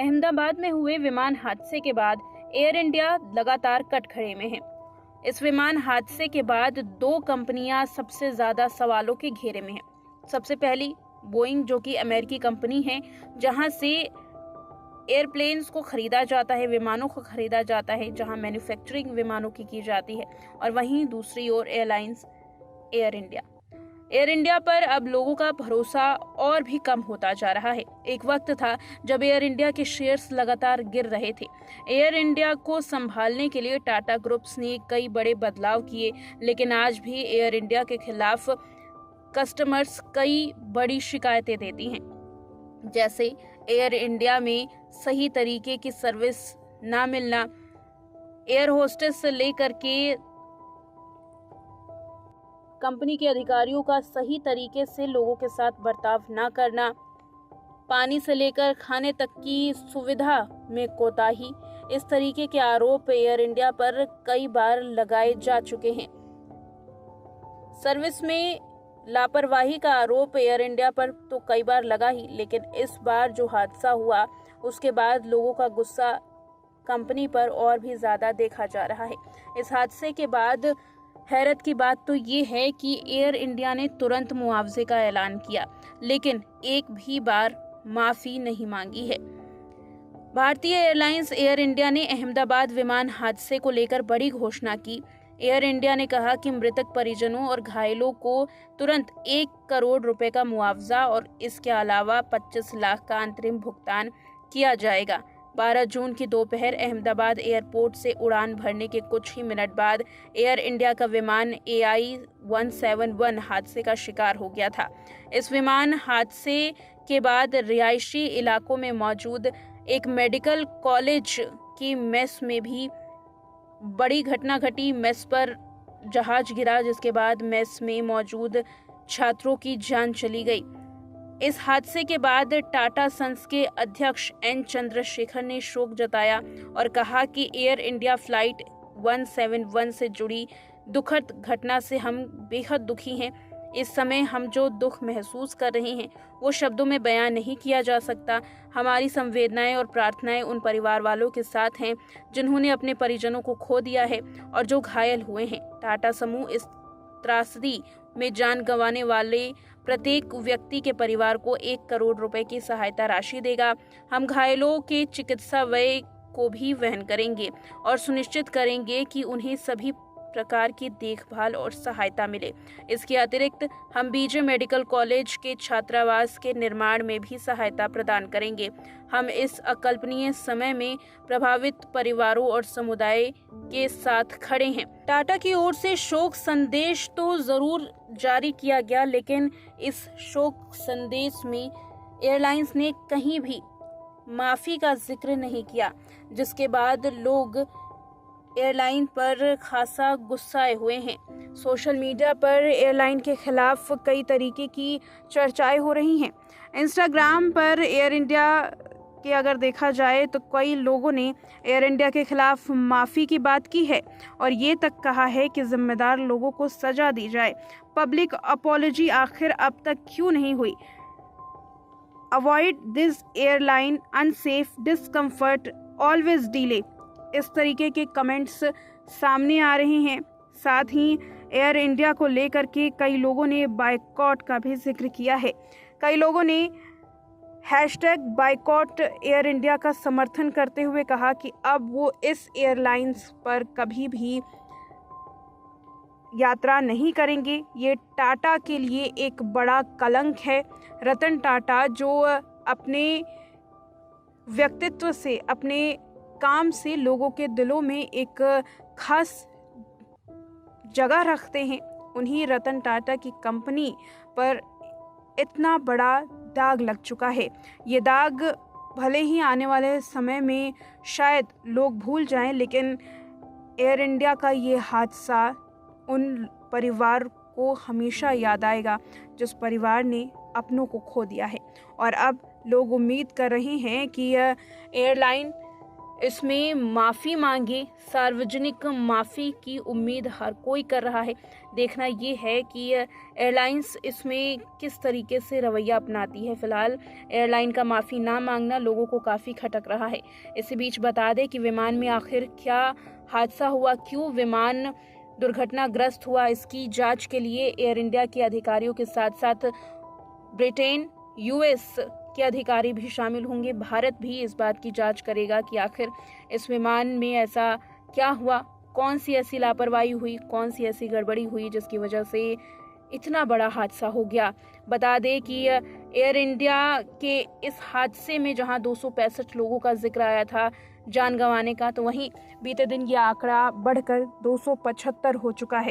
अहमदाबाद में हुए विमान हादसे के बाद एयर इंडिया लगातार कटघरे में है। इस विमान हादसे के बाद दो कंपनियां सबसे ज्यादा सवालों के घेरे में हैं। सबसे पहली बोइंग, जो कि अमेरिकी कंपनी है, जहां से एयरप्लेन्स को खरीदा जाता है, विमानों को खरीदा जाता है, जहां मैन्युफैक्चरिंग विमानों की जाती है। और वहीं दूसरी ओर एयरलाइंस एयर इंडिया पर अब लोगों का भरोसा और भी कम होता जा रहा है। एक वक्त था जब एयर इंडिया के शेयर्स लगातार गिर रहे थे। एयर इंडिया को संभालने के लिए टाटा ग्रुप्स ने कई बड़े बदलाव किए, लेकिन आज भी एयर इंडिया के खिलाफ कस्टमर्स कई बड़ी शिकायतें देती हैं, जैसे एयर इंडिया में सही तरीके की सर्विस ना मिलना, एयर होस्टेस से लेकर के कंपनी के अधिकारियों का सही तरीके से लोगों के साथ बर्ताव ना करना, पानी से लेकर खाने तक की सुविधा में कोताही, इस तरीके के आरोप एयर इंडिया पर कई बार लगाए जा चुके हैं। सर्विस में लापरवाही का आरोप एयर इंडिया पर तो कई बार लगा ही, लेकिन इस बार जो हादसा हुआ उसके बाद लोगों का गुस्सा कंपनी पर और भी ज्यादा देखा जा रहा है। इस हादसे के बाद हैरत की बात तो ये है कि एयर इंडिया ने तुरंत मुआवजे का ऐलान किया, लेकिन एक भी बार माफी नहीं मांगी है। भारतीय एयरलाइंस एयर इंडिया ने अहमदाबाद विमान हादसे को लेकर बड़ी घोषणा की। एयर इंडिया ने कहा कि मृतक परिजनों और घायलों को तुरंत 1 करोड़ रुपए का मुआवजा और इसके अलावा 25 लाख का अंतरिम भुगतान किया जाएगा। 12 जून की दोपहर अहमदाबाद एयरपोर्ट से उड़ान भरने के कुछ ही मिनट बाद एयर इंडिया का विमान AI-171 हादसे का शिकार हो गया था। इस विमान हादसे के बाद रिहायशी इलाकों में मौजूद एक मेडिकल कॉलेज की मेस में भी बड़ी घटना घटी। मेस पर जहाज गिरा, जिसके बाद मेस में मौजूद छात्रों की जान चली गई। इस हादसे के बाद टाटा सन्स के अध्यक्ष N चंद्रशेखर ने शोक जताया और कहा कि एयर इंडिया फ्लाइट 171 से जुड़ी दुखद घटना से हम बेहद दुखी हैं। इस समय हम जो दुख महसूस कर रहे हैं वो शब्दों में बयान नहीं किया जा सकता। हमारी संवेदनाएं और प्रार्थनाएं उन परिवार वालों के साथ हैं जिन्होंने अपने परिजनों को खो दिया है और जो घायल हुए हैं। टाटा समूह इस त्रासदी में जान गंवाने वाले प्रत्येक व्यक्ति के परिवार को 1 करोड़ रुपए की सहायता राशि देगा। हम घायलों के चिकित्सा व्यय को भी वहन करेंगे और सुनिश्चित करेंगे कि उन्हें सभी प्रकार की देखभाल और सहायता मिले। इसके अतिरिक्त हम बीजे मेडिकल कॉलेज के छात्रावास के निर्माण में भी सहायता प्रदान करेंगे। हम इस अकल्पनीय समय में प्रभावित परिवारों और समुदाय के साथ खड़े हैं। टाटा की ओर से शोक संदेश तो जरूर जारी किया गया, लेकिन इस शोक संदेश में एयरलाइंस ने कहीं भी माफी का जिक्र नहीं किया, जिसके बाद लोग एयरलाइन पर खासा गुस्साए हुए हैं। सोशल मीडिया पर एयरलाइन के खिलाफ कई तरीके की चर्चाएं हो रही हैं। इंस्टाग्राम पर एयर इंडिया के अगर देखा जाए तो कई लोगों ने एयर इंडिया के खिलाफ माफ़ी की बात की है और ये तक कहा है कि जिम्मेदार लोगों को सजा दी जाए। पब्लिक अपॉलॉजी आखिर अब तक क्यों नहीं हुई? Avoid this airline unsafe discomfort always delay, इस तरीके के कमेंट्स सामने आ रहे हैं। साथ ही एयर इंडिया को लेकर के कई लोगों ने बायकॉट का भी जिक्र किया है। कई लोगों ने #बायकॉट एयर इंडिया का समर्थन करते हुए कहा कि अब वो इस एयरलाइंस पर कभी भी यात्रा नहीं करेंगे। ये टाटा के लिए एक बड़ा कलंक है। रतन टाटा जो अपने व्यक्तित्व से, अपने काम से लोगों के दिलों में एक खास जगह रखते हैं, उन्हीं रतन टाटा की कंपनी पर इतना बड़ा दाग लग चुका है। ये दाग भले ही आने वाले समय में शायद लोग भूल जाएं, लेकिन एयर इंडिया का ये हादसा उन परिवार को हमेशा याद आएगा जिस परिवार ने अपनों को खो दिया है। और अब लोग उम्मीद कर रहे हैं कि एयरलाइन इसमें माफ़ी मांगे, सार्वजनिक माफ़ी की उम्मीद हर कोई कर रहा है। देखना ये है कि एयरलाइंस इसमें किस तरीके से रवैया अपनाती है। फिलहाल एयरलाइन का माफ़ी ना मांगना लोगों को काफ़ी खटक रहा है। इसी बीच बता दें कि विमान में आखिर क्या हादसा हुआ, क्यों विमान दुर्घटनाग्रस्त हुआ, इसकी जांच के लिए एयर इंडिया के अधिकारियों के साथ साथ ब्रिटेन, यूएस के अधिकारी भी शामिल होंगे। भारत भी इस बात की जांच करेगा कि आखिर इस विमान में ऐसा क्या हुआ, कौन सी ऐसी लापरवाही हुई, कौन सी ऐसी गड़बड़ी हुई जिसकी वजह से इतना बड़ा हादसा हो गया। बता दें कि एयर इंडिया के इस हादसे में जहां 265 लोगों का जिक्र आया था जान गंवाने का, तो वहीं बीते दिन ये आंकड़ा बढ़कर 275 हो चुका है।